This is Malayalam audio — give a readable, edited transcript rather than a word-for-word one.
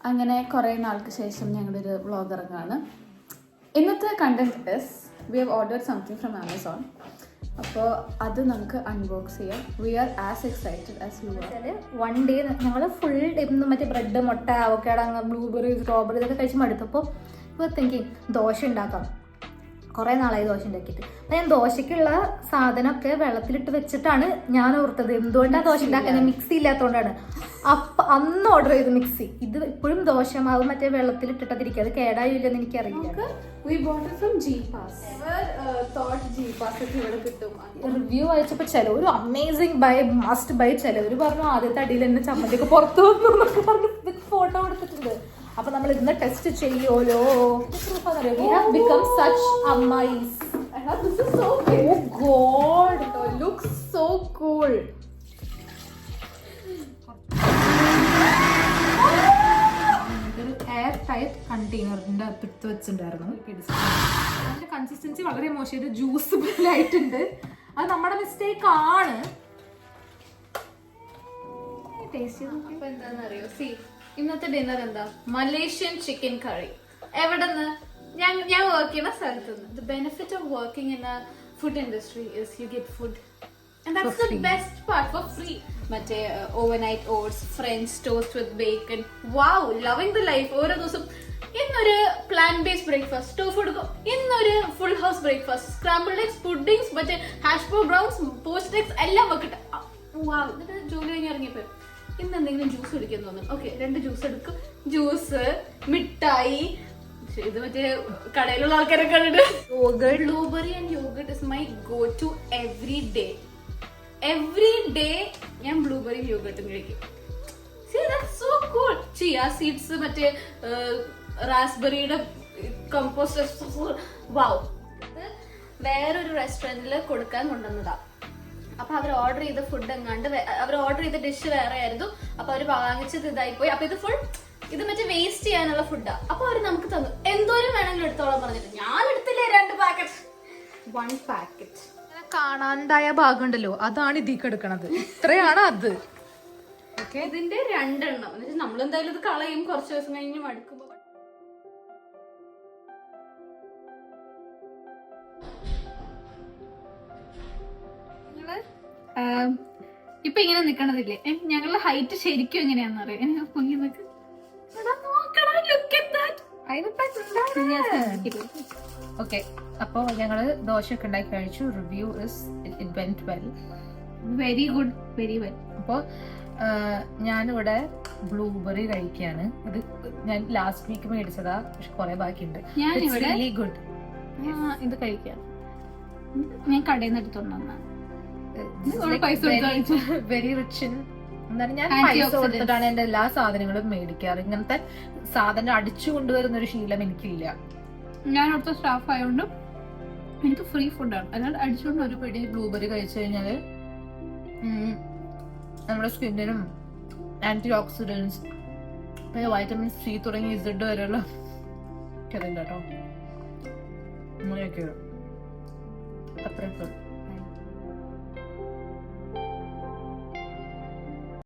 അങ്ങനെ കുറേ നാൾക്ക് ശേഷം ഞങ്ങളൊരു വ്ളോഗ് ഇറങ്ങാണ്. ഇന്നത്തെ content is we have ordered something from Amazon. അപ്പോൾ അത് നമുക്ക് അൺബോക്സ് ചെയ്യാം. We are as excited as you are. One day ഞങ്ങൾ ഫുൾ മറ്റേ ബ്രെഡ്, മുട്ട, അവക്കാട, ബ്ലൂബെറി, സ്ട്രോബെറി ഇതൊക്കെ കഴിച്ച് മടുത്തപ്പോൾ ഇപ്പോൾ തിങ്കിങ് ദോശ ഉണ്ടാക്കാം. കുറേ നാളായി ദോശ ഉണ്ടാക്കിയിട്ട്. അപ്പം ഞാൻ ദോശയ്ക്കുള്ള സാധനമൊക്കെ വെള്ളത്തിലിട്ട് വെച്ചിട്ടാണ് ഞാൻ ഓർത്തത്. എന്തുകൊണ്ടാണ് ദോശ ഉണ്ടാക്കുന്നത്? മിക്സി ഇല്ലാത്തതുകൊണ്ടാണ്. അപ്പം അന്ന് ഓർഡർ ചെയ്തു മിക്സി. ഇത് ഇപ്പോഴും ദോശ മാവ് മറ്റേ വെള്ളത്തിലിട്ടിട്ടിരിക്കുക. അത് കേടായില്ലെന്ന് എനിക്കറിയില്ല. റിവ്യൂ വായിച്ചപ്പോൾ ചിലവർ അമേസിങ് ബൈ, മസ്റ്റ് ബൈ, ചിലവർ പറഞ്ഞു ആദ്യത്തെ അടിയിൽ തന്നെ ചമ്മന്തിയൊക്കെ പുറത്തു വന്നു എന്നൊക്കെ പറഞ്ഞ് ഫോട്ടോ കൊടുത്തിട്ടുണ്ട്. അപ്പൊ നമ്മൾ ഇന്ന് ടെസ്റ്റ് ചെയ്യുമല്ലോ. We have become such ammais. This is so big. Oh God, it looks so cool. ഇതൊരു എയർ ടൈറ്റ് കണ്ടെയ്നറിന്റെ അകത്ത് വെച്ചിട്ടുണ്ടായിരുന്നു. അതിന്റെ കൺസിസ്റ്റൻസി വളരെ മോശം. ജ്യൂസ് പോലെ ആയിട്ടുണ്ട്. അത് നമ്മുടെ മിസ്റ്റേക്ക് ആണ്. ടേസ്റ്റ് അപ്പൊ എന്താണെന്നറിയോ, ഇന്നത്തെ ഡിന്നർ എന്താ? Malaysian chicken curry. എവിടെന്ന്? ഞാൻ വർക്ക് ചെയ്യുന്ന സ്ഥലത്ത് നിന്ന്. The benefit of working in a food industry is you get food and that's the best part, for free. മറ്റേ overnight oats, French toast with bacon. Wow, loving the life. ഓരോ ദിവസം ഇന്നൊരു പ്ലാൻ ബേസ്ഡ് ബ്രേക്ക്ഫാസ്റ്റ്, ടോഫു എടുക്കും. ഇന്നൊരു full house breakfast, scrambled eggs, puddings, മറ്റേ ഹാഷ് ബ്രൗൺസ്, പോസ്റ്റ് എഗ്സ് എല്ലാം വെക്കട്ടെ. വൗ. എന്നിട്ട് ജോലി കഴിഞ്ഞ് ഇറങ്ങിയപ്പോ ഇന്ന് എന്തെങ്കിലും ജ്യൂസ് കുടിക്കാൻ തോന്നും. ഓക്കെ, 2 ജ്യൂസ് എടുക്കും. ജ്യൂസ്, മിഠായി, ഇത് മറ്റേ കടയിലുള്ള ആൾക്കാരൊക്കെ കണ്ടിട്ട്. Blueberry and yoghurt is my go to every day. Every day ഞാൻ ബ്ലൂബെറിയും യോഗർട്ടും കഴിക്കും. So cool. ചിയ സീഡ്സ്, മറ്റേ റാസ്ബെറിയുടെ കമ്പോസ്റ്റ്. വൗ. വേറൊരു റെസ്റ്റോറന്റിൽ കൊടുക്കാൻ കൊണ്ടുവന്നതാ. അപ്പൊ അവർ ഓർഡർ ചെയ്ത ഫുഡ് എങ്ങാണ്ട്, അവർ ഓർഡർ ചെയ്ത ഡിഷ് വേറെ ആയിരുന്നു. അപ്പൊ അവര് വാങ്ങിച്ചത് ഇതായി പോയി. അപ്പൊ ഇത് മറ്റേ വേസ്റ്റ് ചെയ്യാനുള്ള ഫുഡാ. അപ്പൊ അവര് നമുക്ക് തന്നു. എന്തോരം വേണമെങ്കിലും എടുത്തോളാം പറഞ്ഞിട്ട് ഞാൻ എടുത്തില്ലേ 2 പാക്കറ്റ്. 1 പാക്കറ്റ്. കാണാണ്ടായ ഭാഗം ഉണ്ടല്ലോ, അതാണ് ഇതിക്ക് എടുക്കണത്. ഇത്രയാണ് അത്. ഓക്കെ, ഇതിന്റെ 2 എണ്ണം. എന്നുവെച്ചാൽ നമ്മളെന്തായാലും ഇത് കളയും കുറച്ച് ദിവസം കഴിഞ്ഞ് മടുക്കുമ്പോ. ഇപ്പൊ ഇങ്ങനെ നിക്കണതില്ലേ, ഞങ്ങളുടെ ഹൈറ്റ് ശരിക്കും എങ്ങനെയാന്ന് അറിയാം. പൊങ്ങി നിക്ക്. ഓക്കെ, അപ്പൊ ഞങ്ങള് ദോശയൊക്കെ ഉണ്ടാക്കി കഴിച്ചു. Review is it went well, very good, very well. അപ്പൊ ഞാനിവിടെ ബ്ലൂബെറി കഴിക്കുകയാണ്. ഇത് ഞാൻ ലാസ്റ്റ് വീക്ക് മേടിച്ചതാ, പക്ഷെ കുറെ ബാക്കിയുണ്ട്. ഞാനിവിടെ ഗുഡ്. ഇത് കഴിക്കാം. ഞാൻ കടയിൽ നിന്ന് എടുത്തോണ്ടാണ്. Very rich in. എന്നാലും ഞാൻ പൈസ കൊടുത്തിട്ടാണ് എന്റെ എല്ലാ സാധനങ്ങളും മേടിക്കാറ്. ഇങ്ങനത്തെ സാധനം അടിച്ചു കൊണ്ടുവരുന്ന ഒരു ശീലം എനിക്കില്ല. ഞാൻ അവിടുത്തെ സ്റ്റാഫ് ആയതുകൊണ്ട് എനിക്ക് ഫ്രീ ഫുഡാണ്. അല്ലാണ്ട് അടിച്ചുകൊണ്ട് ഒരു പിടി ബ്ലൂബെറി കഴിച്ചു കഴിഞ്ഞാല് നമ്മുടെ സ്കിന്നിനും ആന്റി ഓക്സിഡൻസ്, പിന്നെ വൈറ്റമിൻ സി തുടങ്ങി ഇസഡ് വരെയുള്ള അറിയില്ല കേട്ടോ. അങ്ങനെയൊക്കെയാണ്. അത്രയും